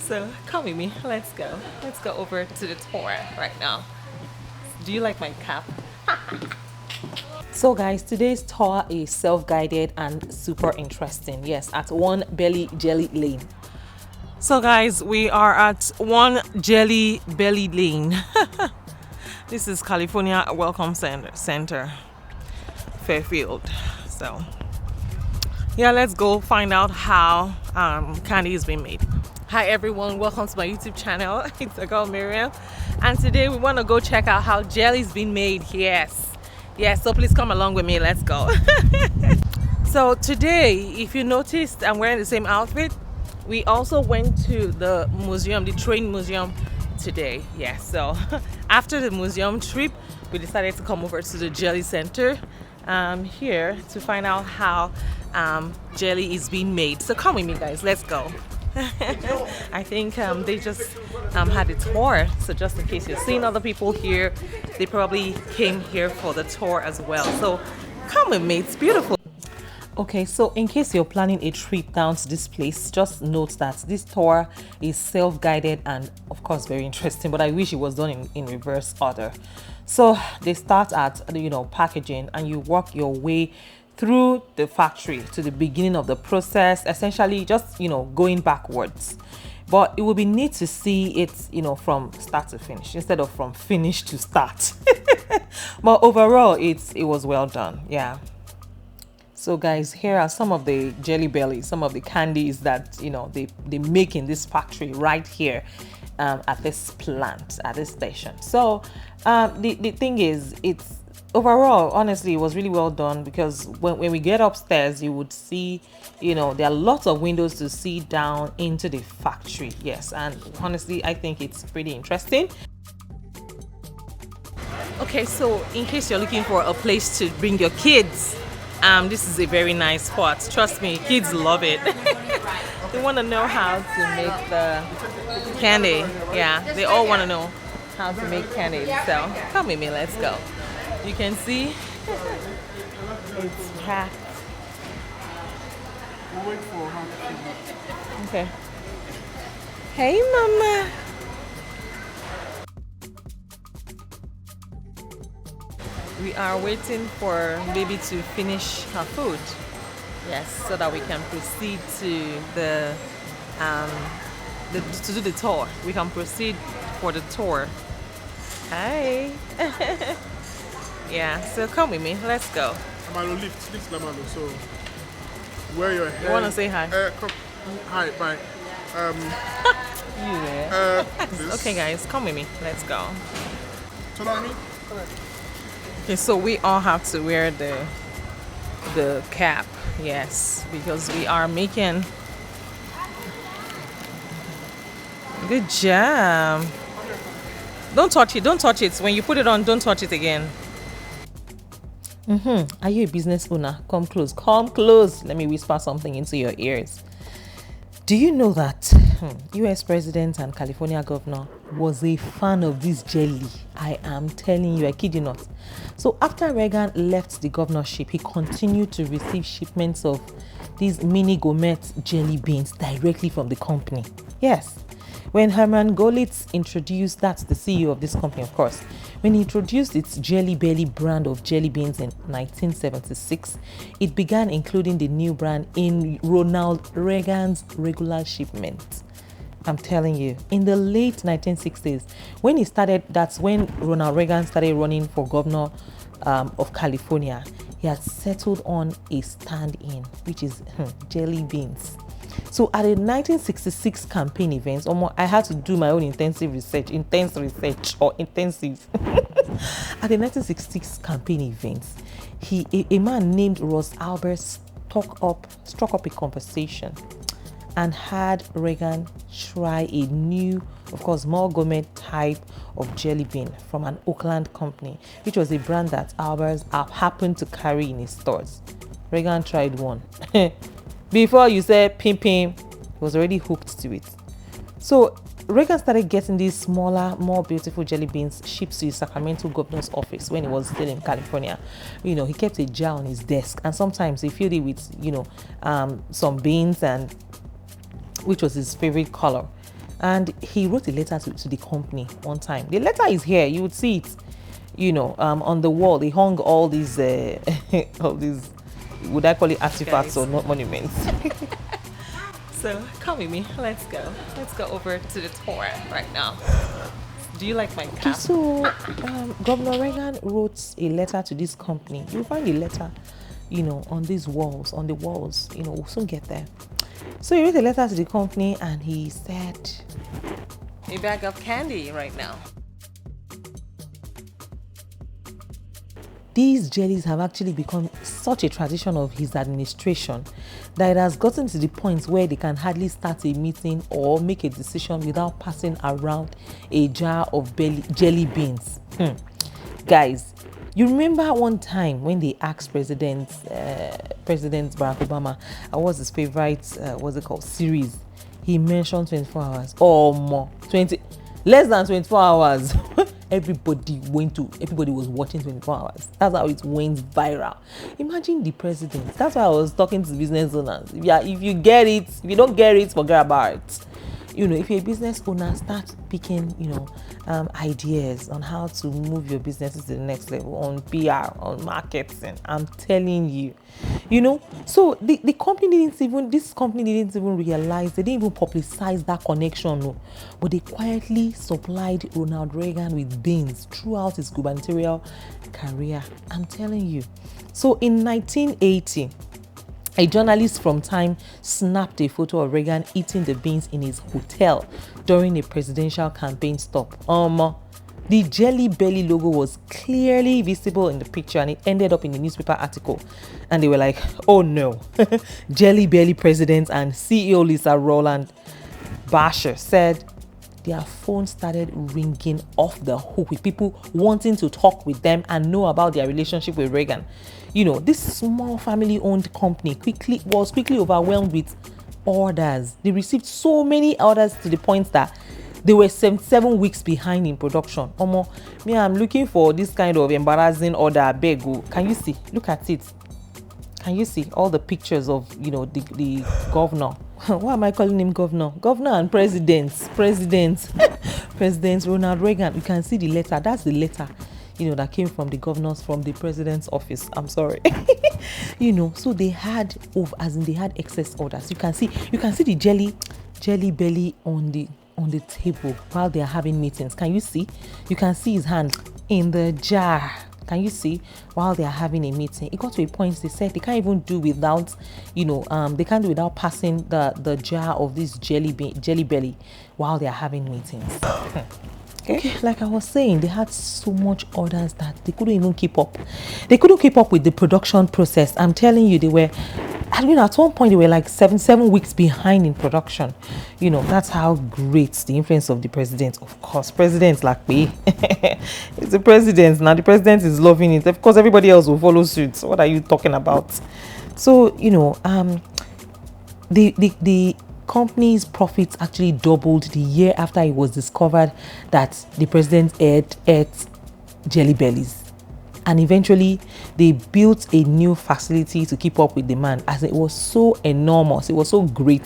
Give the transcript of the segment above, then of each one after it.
So come with me. Let's go. Let's go over to the tour right now. Do you like my cap? So guys, today's tour is self-guided and super interesting. Yes, at One Belly Jelly Lane. So guys, we are at One Jelly Belly Lane. This is California Welcome Center, Fairfield. So yeah, let's go find out how candy is being made. Hi everyone, welcome to my YouTube channel. It's a girl Miriam, and today we want to go check out how jelly is being made. Yes, so please come along with me. Let's go. So today, if you noticed, I'm wearing the same outfit. We also went to the museum, the train museum today. Yeah, so after the museum trip, we decided to come over to the jelly center here to find out how jelly is being made. So come with me guys, let's go. I think they just had a tour, so just in case you're seeing other people here, they probably came here for the tour as well. So come with me, it's beautiful. Okay, so in case you're planning a trip down to this place, just note that this tour is self-guided and of course very interesting, but I wish it was done in reverse order. So they start at packaging, and you work your way through the factory to the beginning of the process, essentially just going backwards. But it would be neat to see it from start to finish instead of from finish to start. But overall it was well done. Yeah. So guys, here are some of the jelly bellies, some of the candies that they make in this factory right here at this plant, at this station. So the thing is, it's overall, honestly, it was really well done, because when we get upstairs, you would see, there are lots of windows to see down into the factory. Yes, and honestly, I think it's pretty interesting. Okay, so in case you're looking for a place to bring your kids, this is a very nice spot. Trust me, kids love it. They want to know how to make the candy. Yeah, they all want to know how to make candy. So come with me, let's go. You can see it's packed. We'll wait for her to finish. Okay. Hey, Mama. We are waiting for baby to finish her food. Yes, so that we can proceed to to do the tour. We can proceed for the tour. Hi. Yeah, so come with me. Let's go. Amalo, lift Lamalo. So, where your hair? You want to say hi? Come. Hi, bye. Okay, guys, come with me. Let's go. Tsunami? Okay, so we all have to wear the cap. Yes, because we are making. Good job. Don't touch it. Don't touch it. When you put it on, don't touch it again. Are you a business owner? Come close. Come close. Let me whisper something into your ears. Do you know that US President and California Governor was a fan of this jelly? I am telling you, I kid you not. So after Reagan left the governorship, he continued to receive shipments of these mini gourmet jelly beans directly from the company. Yes. When Herman Golitz introduced, that's the CEO of this company, of course, when he introduced its Jelly Belly brand of jelly beans in 1976, it began including the new brand in Ronald Reagan's regular shipments. I'm telling you, in the late 1960s, when he started, that's when Ronald Reagan started running for governor of California, he had settled on a stand-in, which is jelly beans. So at a 1966 campaign event, I had to do my own intensive research. At the 1966 campaign event, a man named Ross Albert struck up a conversation and had Reagan try a new, of course, more gourmet type of jelly bean from an Oakland company, which was a brand that Albert happened to carry in his stores. Reagan tried one. Before you said pim pim, he was already hooked to it. So Reagan started getting these smaller, more beautiful jelly beans shipped to his Sacramento governor's office when he was still in California. He kept a jar on his desk, and sometimes he filled it with, some beans, and which was his favorite color. And he wrote a letter to the company one time. The letter is here. You would see it, on the wall. They hung all these, all these, would I call it artifacts or not monuments? So come with me. Let's go. Let's go over to the tour right now. Do you like my cap? So, Governor Reagan wrote a letter to this company. You'll find the letter, on these walls, on the walls. We'll soon get there. So he wrote a letter to the company and he said, a bag of candy right now. These jellies have actually become such a tradition of his administration that it has gotten to the point where they can hardly start a meeting or make a decision without passing around a jar of jelly beans. Guys, you remember one time when they asked President Barack Obama, what's his favorite, series? He mentioned 24 hours or more, less than 24 hours. Everybody was watching 24 hours. That's how it went viral. Imagine the president. That's why I was talking to business owners. If you get it, if you don't get it, forget about it. If you're a business owner, start picking, ideas on how to move your businesses to the next level, on PR, on marketing. I'm telling you, So this company didn't even realize, they didn't even publicize that connection, no. But they quietly supplied Ronald Reagan with beans throughout his gubernatorial career. I'm telling you. So in 1980, a journalist from Time snapped a photo of Reagan eating the beans in his hotel during a presidential campaign stop. The Jelly Belly logo was clearly visible in the picture and it ended up in the newspaper article. And they were like, oh no, Jelly Belly president and CEO Lisa Rowland Basher said their phone started ringing off the hook with people wanting to talk with them and know about their relationship with Reagan. This small family-owned company was quickly overwhelmed with orders. They received so many orders to the point that they were 7 weeks behind in production. I'm looking for this kind of embarrassing order. Can you see? Look at it. Can you see all the pictures of, the governor? Why am I calling him governor? Governor and president. President Ronald Reagan. You can see the letter. That's the letter, that came from the president's office. I'm sorry. So they had they had excess orders. You can see the jelly belly on the table while they are having meetings. Can you see? You can see his hand in the jar. Can you see? While they are having a meeting, it got to a point they said they can't even do without, they can't do without passing the jar of this jelly belly while they are having meetings. Okay, like I was saying, they had so much orders that they couldn't even keep up. They couldn't keep up with the production process. I'm telling you, they were, at one point they were like 7 weeks behind in production. That's how great the influence of the president. Of course, presidents like me. It's the president. Now the president is loving it. Of course, everybody else will follow suit. What are you talking about? So, the company's profits actually doubled the year after it was discovered that the president ate jelly bellies. And eventually they built a new facility to keep up with demand, as it was so enormous, it was so great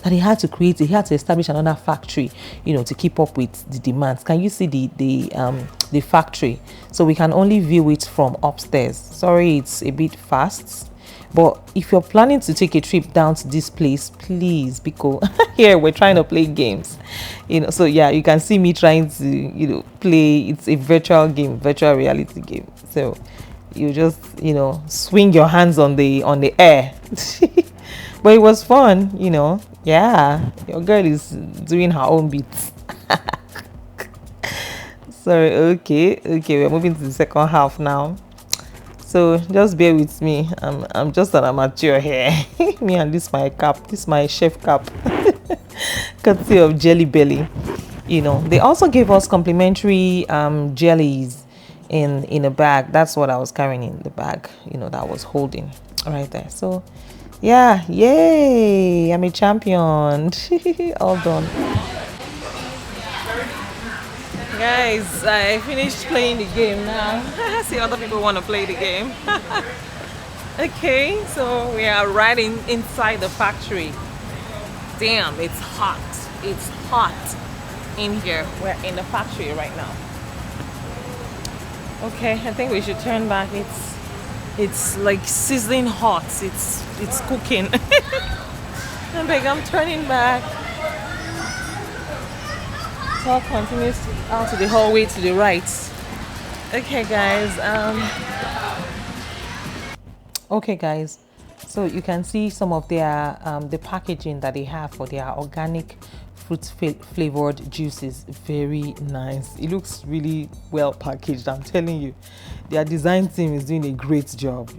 that he had to establish another factory, to keep up with the demands. Can you see the factory? So we can only view it from upstairs. Sorry, it's a bit fast. But if you're planning to take a trip down to this place, please, because here we're trying to play games, So yeah, you can see me trying to, play. It's a virtual game, virtual reality game. So you just, swing your hands on the air. But it was fun, Yeah, your girl is doing her own beats. Sorry. Okay. We're moving to the second half now. So just bear with me. I'm just an amateur here. Me and this my cap. This my chef cap. Courtesy of Jelly Belly. They also gave us complimentary jellies in a bag. That's what I was carrying in the bag. That I was holding right there. So yeah, yay! I'm a champion. All done. Guys, I finished playing the game now. See, other people want to play the game. Okay, so we are inside the factory. Damn, it's hot. It's hot. in here. We're in the factory right now. Okay, I think we should turn back. It's like sizzling hot. It's cooking. I think I'm turning back. Talk continues out to the hallway to the right. Okay, guys. Okay, guys. So you can see some of their the packaging that they have for their organic flavored juices. Very nice. It looks really well packaged. I'm telling you, their design team is doing a great job.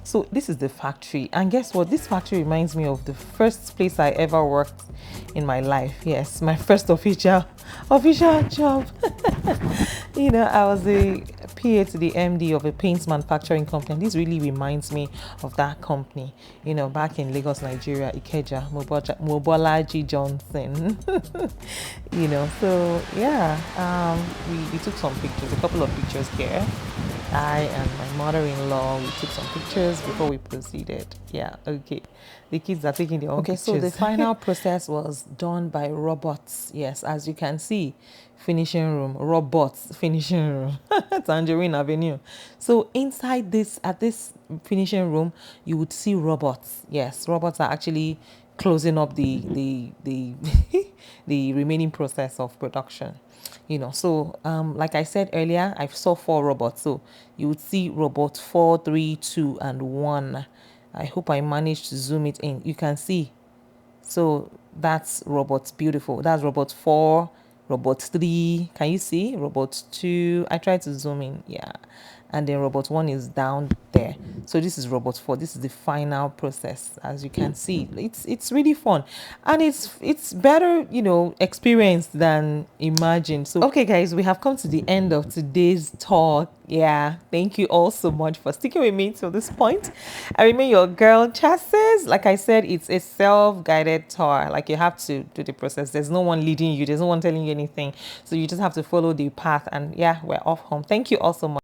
So this is the factory, and guess what? This factory reminds me of the first place I ever worked in my life. Yes, my first official job. I was a PA to the MD of a paints manufacturing company. This really reminds me of that company, back in Lagos, Nigeria, Ikeja, Mobolaji Johnson. So yeah, we took some pictures, a couple of pictures here. I and my mother-in-law, we took some pictures before we proceeded. Yeah, okay. The kids are taking their own pictures. So the final process was done by robots. Yes, as you can see, finishing room, robots, finishing room, Tangerine Avenue. So inside at this finishing room, you would see robots. Yes, robots are actually closing up the the remaining process of production. So like I said earlier, I saw 4 robots. So you would see robot 4, 3, 2, and 1. I hope I managed to zoom it in. You can see. So that's robot beautiful. That's robot 4, robot 3. Can you see? Robot 2. I tried to zoom in. Yeah. And then robot 1 is down there. So this is robot 4. This is the final process. As you can see, it's really fun, and it's better experience than imagined. So okay, guys, we have come to the end of today's talk. Yeah, thank you all so much for sticking with me till this point. I remain your girl Chassis. Like I said, it's a self-guided tour. Like, you have to do the process. There's no one leading you, there's no one telling you anything, so you just have to follow the path. And yeah, we're off home. Thank you all so much.